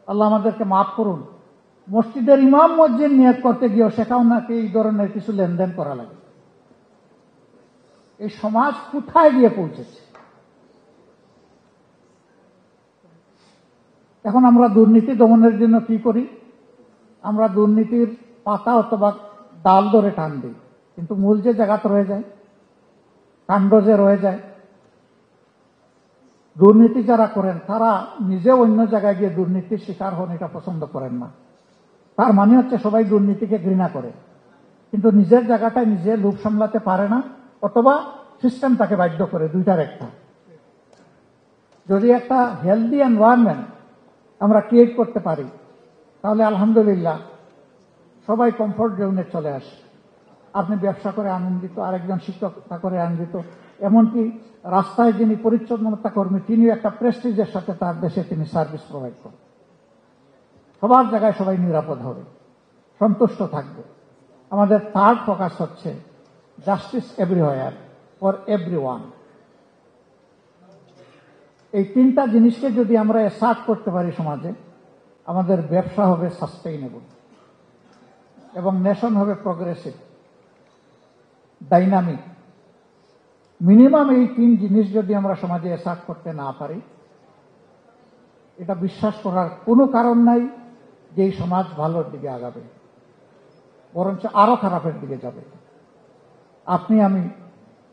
আল্লাহ আমাদেরকে মাফ করুন, মসজিদের ইমাম মসজিদ নিয়োগ করতে গিয়েও সেটাও নাকি এই ধরনের কিছু লেনদেন করা লাগে। এই সমাজ কোথায় গিয়ে পৌঁছেছে? এখন আমরা দুর্নীতি দমনের জন্য কি করি? আমরা দুর্নীতির পাতা অথবা ডাল ধরে টান দিই, কিন্তু মূল যে জায়গাতে রয়ে যায়, কাণ্ড যে রয়ে যায়। দুর্নীতি যারা করেন তারা নিজে অন্য জায়গায় গিয়ে দুর্নীতির শিকার হন, এটা পছন্দ করেন না। তার মানে হচ্ছে সবাই দুর্নীতিকে ঘৃণা করে, কিন্তু নিজের জায়গাটায় নিজে লোভ সামলাতে পারে না, অথবা সিস্টেম তাকে বাধ্য করে। দুইটার একটা। যদি একটা হেলদি এনভায়রনমেন্ট আমরা ক্রিয়েট করতে পারি, তাহলে আলহামদুলিল্লাহ সবাই কমফোর্ট জোনে চলে আসে। আপনি ব্যবসা করে আনন্দিত, আরেকজন শিক্ষকতা করে আনন্দিত, এমনকি রাস্তায় যিনি পরিচ্ছন্নতা কর্মী তিনিও একটা প্রেস্টিজের সাথে তার দেশে তিনি সার্ভিস প্রোভাইড করেন। সবার জায়গায় সবাই নিরাপদ হবে, সন্তুষ্ট থাকবে। আমাদের থার্ড ফোকাস হচ্ছে জাস্টিস এভরিওয়্যার ফর এভরিওয়ান। এই তিনটা জিনিসকে যদি আমরা অ্যাসার্ট করতে পারি সমাজে, আমাদের ব্যবসা হবে সাস্টেইনেবল এবং নেশন হবে প্রগ্রেসিভ, ডাইনামিক। মিনিমাম এই তিন জিনিস যদি আমরা সমাজে অ্যাসার্ট করতে না পারি, এটা বিশ্বাস করার কোনো কারণ নাই যে এই সমাজ ভালোর দিকে আগাবে, বরঞ্চ আরো খারাপের দিকে যাবে। আপনি আমি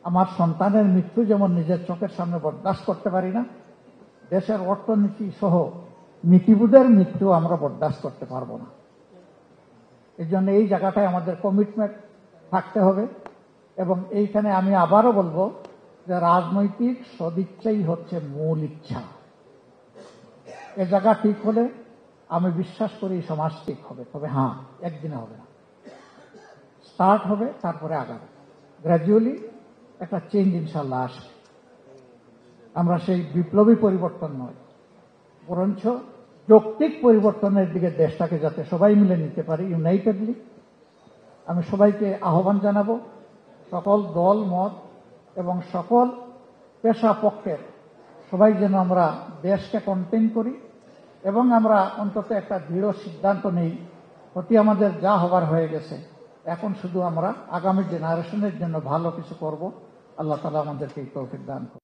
আমার সন্তানের মৃত্যু যেমন নিজের চোখের সামনে বরদাস্ত করতে পারি না, দেশের অর্থনীতি সহ নীতিবোধের মৃত্যু আমরা বরদাস্ত করতে পারবো না। এই জন্য এই জায়গাটায় আমাদের কমিটমেন্ট থাকতে হবে। এবং এইখানে আমি আবারও বলবো যে রাজনৈতিক সদিচ্ছাই হচ্ছে মূল ইচ্ছা। এ জায়গা ঠিক হলে আমি বিশ্বাস করি সমাজ ঠিক হবে। তবে হ্যাঁ, একদিনে হবে না, স্টার্ট হবে, তারপরে আগাবে, গ্র্যাজুয়ালি একটা চেঞ্জ ইনশাল্লাহ আসবে। আমরা সেই বিপ্লবী পরিবর্তন নয়, বরঞ্চ যৌক্তিক পরিবর্তনের দিকে দেশটাকে যাতে সবাই মিলে নিতে পারি ইউনাইটেডলি। আমি সবাইকে আহ্বান জানাবো, সকল দল মত এবং সকল পেশা পক্ষের সবাই যেন আমরা দেশকে কন্টেইন করি এবং আমরা অন্তত একটা দৃঢ় সিদ্ধান্ত নেই, অতি আমাদের যা হবার হয়ে গেছে, এখন শুধু আমরা আগামী জেনারেশনের জন্য ভালো কিছু করব। আল্লাহ তাআলা আমাদেরকে এই তৌফিক দান করুন।